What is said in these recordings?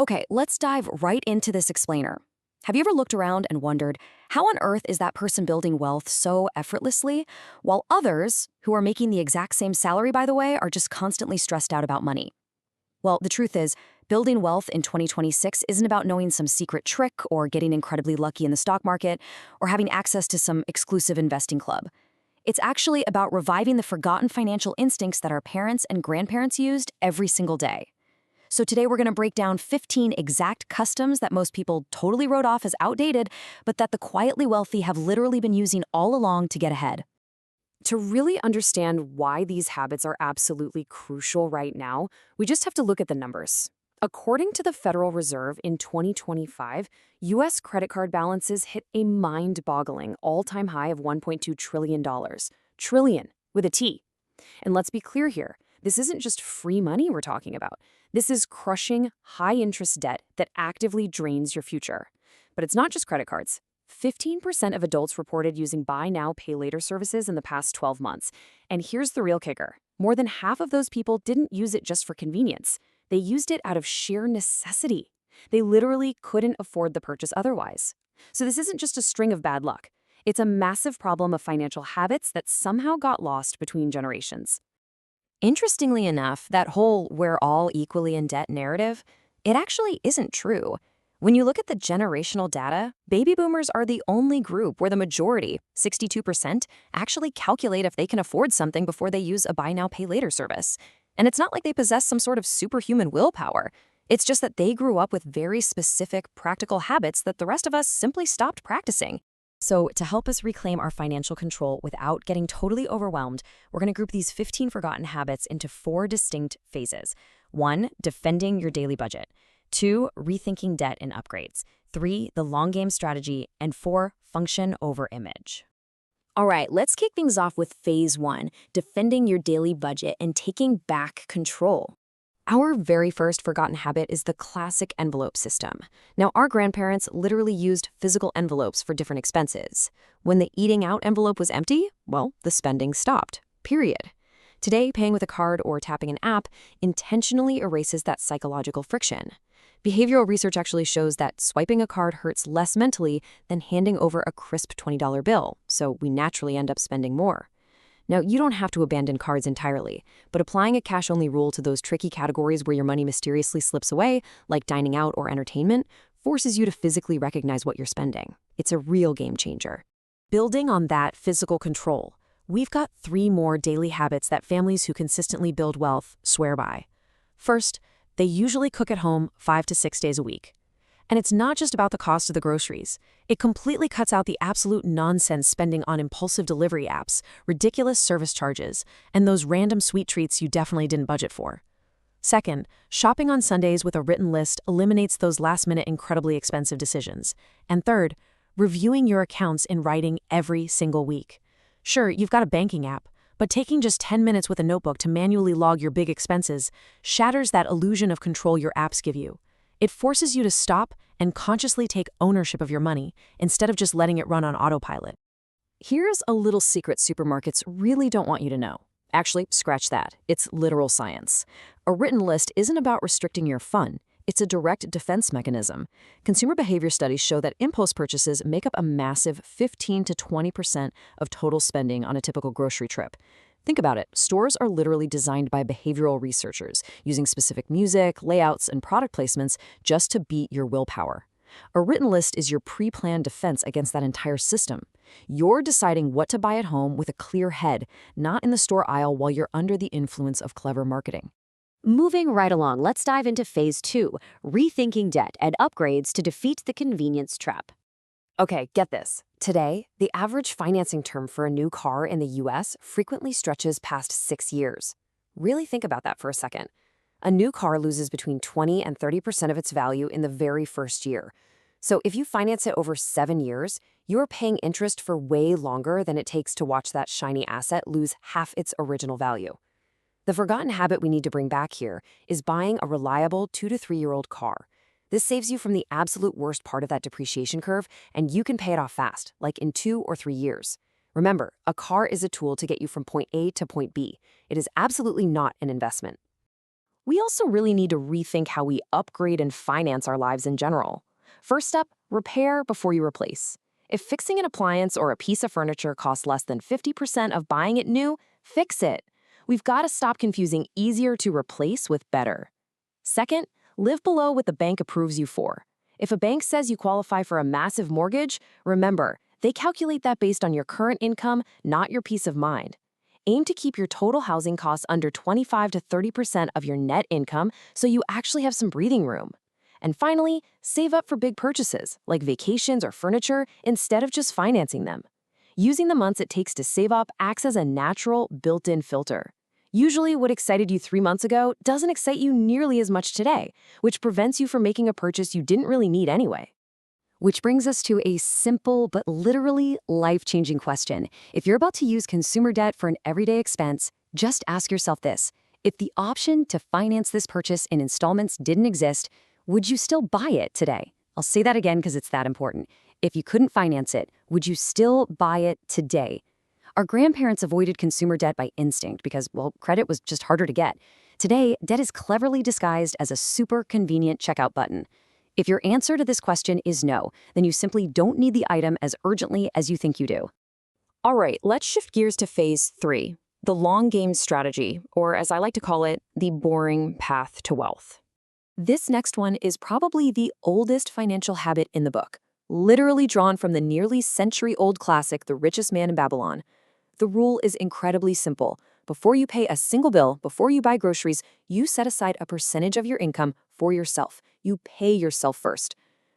Okay, let's dive right into this explainer. Have you ever looked around and wondered, how on earth is that person building wealth so effortlessly, while others, who are making the exact same salary, by the way, are just constantly stressed out about money? Well, the truth is, building wealth in 2026 isn't about knowing some secret trick or getting incredibly lucky in the stock market or having access to some exclusive investing club. It's actually about reviving the forgotten financial instincts that our parents and grandparents used every single day. So today we're going to break down 15 exact customs that most people totally wrote off as outdated, but that the quietly wealthy have literally been using all along to get ahead. To really understand why these habits are absolutely crucial right now, we just have to look at the numbers. According to the Federal Reserve in 2025, U.S. credit card balances hit a mind-boggling all-time high of $1.2 trillion. Trillion, with a T. And let's be clear here, this isn't just free money we're talking about. This is crushing high-interest debt that actively drains your future. But it's not just credit cards. 15% of adults reported using buy now, pay later services in the past 12 months. And here's the real kicker. More than half of those people didn't use it just for convenience. They used it out of sheer necessity. They literally couldn't afford the purchase otherwise. So this isn't just a string of bad luck. It's a massive problem of financial habits that somehow got lost between generations. Interestingly enough, that whole "we're all equally in debt" narrative, it actually isn't true. When you look at the generational data, baby boomers are the only group where the majority, 62%, actually calculate if they can afford something before they use a buy now, pay later service. And it's not like they possess some sort of superhuman willpower. It's just that they grew up with very specific practical habits that the rest of us simply stopped practicing. So to help us reclaim our financial control without getting totally overwhelmed, we're going to group these 15 forgotten habits into 4 distinct phases. 1, defending your daily budget. 2, rethinking debt and upgrades. 3, the long game strategy. And 4, function over image. All right, let's kick things off with phase 1, defending your daily budget and taking back control. Our very first forgotten habit is the classic envelope system. Now, our grandparents literally used physical envelopes for different expenses. When the eating out envelope was empty, well, the spending stopped, period. Today, paying with a card or tapping an app intentionally erases that psychological friction. Behavioral research actually shows that swiping a card hurts less mentally than handing over a crisp $20 bill, so we naturally end up spending more. Now, you don't have to abandon cards entirely, but applying a cash-only rule to those tricky categories where your money mysteriously slips away, like dining out or entertainment, forces you to physically recognize what you're spending. It's a real game changer. Building on that physical control, we've got 3 more daily habits that families who consistently build wealth swear by. First, they usually cook at home 5 to 6 days a week. And it's not just about the cost of the groceries. It completely cuts out the absolute nonsense spending on impulsive delivery apps, ridiculous service charges, and those random sweet treats you definitely didn't budget for. Second, shopping on Sundays with a written list eliminates those last-minute incredibly expensive decisions. And third, reviewing your accounts in writing every single week. Sure, you've got a banking app, but taking just 10 minutes with a notebook to manually log your big expenses shatters that illusion of control your apps give you. It forces you to stop and consciously take ownership of your money instead of just letting it run on autopilot. Here's a little secret supermarkets really don't want you to know. Actually, scratch that. It's literal science. A written list isn't about restricting your fun. It's a direct defense mechanism. Consumer behavior studies show that impulse purchases make up a massive 15 to 20% of total spending on a typical grocery trip. Think about it. Stores are literally designed by behavioral researchers, using specific music, layouts, and product placements just to beat your willpower. A written list is your pre-planned defense against that entire system. You're deciding what to buy at home with a clear head, not in the store aisle while you're under the influence of clever marketing. Moving right along, let's dive into phase 2, rethinking debt and upgrades to defeat the convenience trap. Okay, get this. Today, the average financing term for a new car in the US frequently stretches past 6 years. Really think about that for a second. A new car loses between 20 and 30% of its value in the very first year. So if you finance it over 7 years, you're paying interest for way longer than it takes to watch that shiny asset lose half its original value. The forgotten habit we need to bring back here is buying a reliable 2 to 3-year-old car. This saves you from the absolute worst part of that depreciation curve, and you can pay it off fast, like in 2 or 3 years. Remember, a car is a tool to get you from point A to point B. It is absolutely not an investment. we also really need to rethink how we upgrade and finance our lives in general. First up, repair before you replace. If fixing an appliance or a piece of furniture costs less than 50% of buying it new, fix it. We've got to stop confusing easier to replace with better. Second, live below what the bank approves you for. If a bank says you qualify for a massive mortgage, remember, they calculate that based on your current income, not your peace of mind. Aim to keep your total housing costs under 25 to 30% of your net income so you actually have some breathing room. And finally, save up for big purchases, like vacations or furniture, instead of just financing them. Using the months it takes to save up acts as a natural, built-in filter. Usually, what excited you 3 months ago doesn't excite you nearly as much today, which prevents you from making a purchase you didn't really need anyway. Which brings us to a simple but literally life-changing question. If you're about to use consumer debt for an everyday expense, just ask yourself this. If the option to finance this purchase in installments didn't exist, would you still buy it today? I'll say that again because it's that important. If you couldn't finance it, would you still buy it today? Our grandparents avoided consumer debt by instinct because, well, credit was just harder to get. Today, debt is cleverly disguised as a super convenient checkout button. If your answer to this question is no, then you simply don't need the item as urgently as you think you do. All right, let's shift gears to phase 3, the long game strategy, or as I like to call it, the boring path to wealth. This next one is probably the oldest financial habit in the book, literally drawn from the nearly century-old classic, The Richest Man in Babylon. The rule is incredibly simple. Before you pay a single bill, before you buy groceries, you set aside a percentage of your income for yourself. You pay yourself first.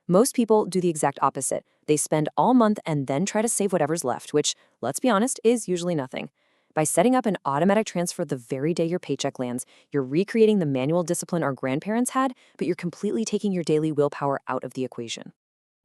Most people do the exact opposite. They spend all month and then try to save whatever's left, which, let's be honest, is usually nothing. By setting up an automatic transfer the very day your paycheck lands, you're recreating the manual discipline our grandparents had, but you're completely taking your daily willpower out of the equation.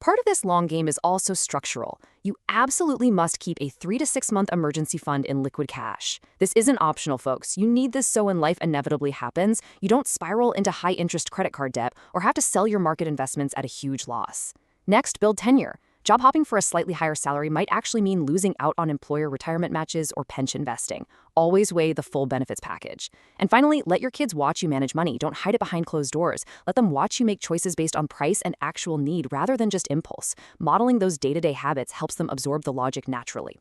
Part of this long game is also structural. You absolutely must keep a 3 to 6 month emergency fund in liquid cash. This isn't optional, folks. You need this so when life inevitably happens, you don't spiral into high-interest credit card debt or have to sell your market investments at a huge loss. Next, build tenure. Job hopping for a slightly higher salary might actually mean losing out on employer retirement matches or pension vesting. Always weigh the full benefits package. And finally, let your kids watch you manage money. Don't hide it behind closed doors. Let them watch you make choices based on price and actual need rather than just impulse. Modeling those day-to-day habits helps them absorb the logic naturally.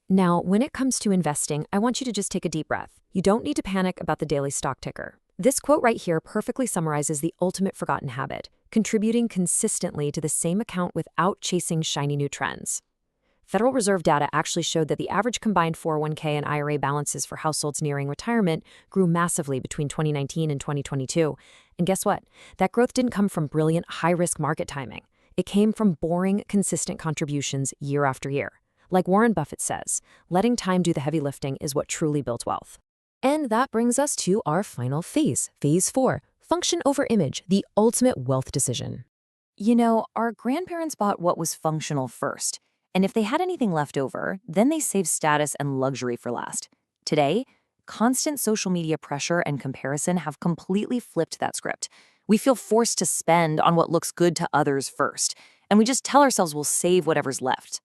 Now, when it comes to investing, I want you to just take a deep breath. You don't need to panic about the daily stock ticker. This quote right here perfectly summarizes the ultimate forgotten habit, contributing consistently to the same account without chasing shiny new trends. Federal Reserve data actually showed that the average combined 401k and IRA balances for households nearing retirement grew massively between 2019 and 2022. And guess what? That growth didn't come from brilliant high-risk market timing. It came from boring, consistent contributions year after year. Like Warren Buffett says, letting time do the heavy lifting is what truly builds wealth. And that brings us to our final phase, phase 4, function over image, the ultimate wealth decision. You know, our grandparents bought what was functional first, and if they had anything left over, then they saved status and luxury for last. Today, constant social media pressure and comparison have completely flipped that script. We feel forced to spend on what looks good to others first, and we just tell ourselves we'll save whatever's left.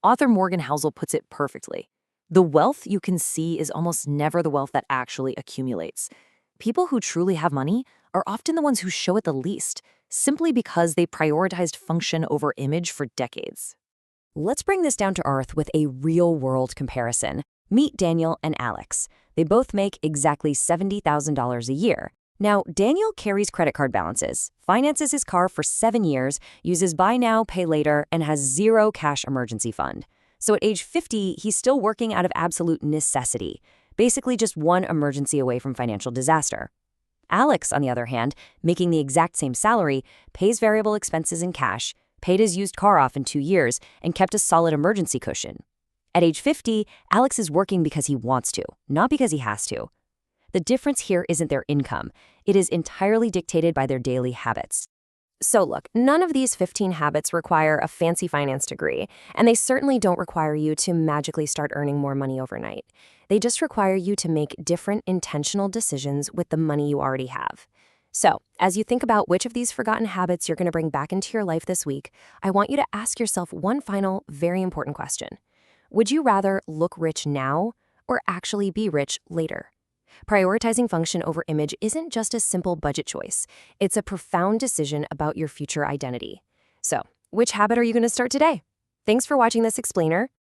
Author Morgan Housel puts it perfectly. The wealth you can see is almost never the wealth that actually accumulates. People who truly have money are often the ones who show it the least, simply because they prioritized function over image for decades. Let's bring this down to earth with a real-world comparison. Meet Daniel and Alex. They both make exactly $70,000 a year. Now, Daniel carries credit card balances, finances his car for 7 years, uses buy now, pay later, and has zero cash emergency fund. So at age 50, he's still working out of absolute necessity, basically just one emergency away from financial disaster. Alex, on the other hand, making the exact same salary, pays variable expenses in cash, paid his used car off in 2 years, and kept a solid emergency cushion. At age 50, Alex is working because he wants to, not because he has to. The difference here isn't their income. It is entirely dictated by their daily habits. So look, none of these 15 habits require a fancy finance degree, and they certainly don't require you to magically start earning more money overnight. They just require you to make different intentional decisions with the money you already have. So, as you think about which of these forgotten habits you're going to bring back into your life this week, I want you to ask yourself one final, very important question. Would you rather look rich now or actually be rich later? Prioritizing function over image isn't just a simple budget choice. It's a profound decision about your future identity. So, which habit are you going to start today? Thanks for watching this explainer.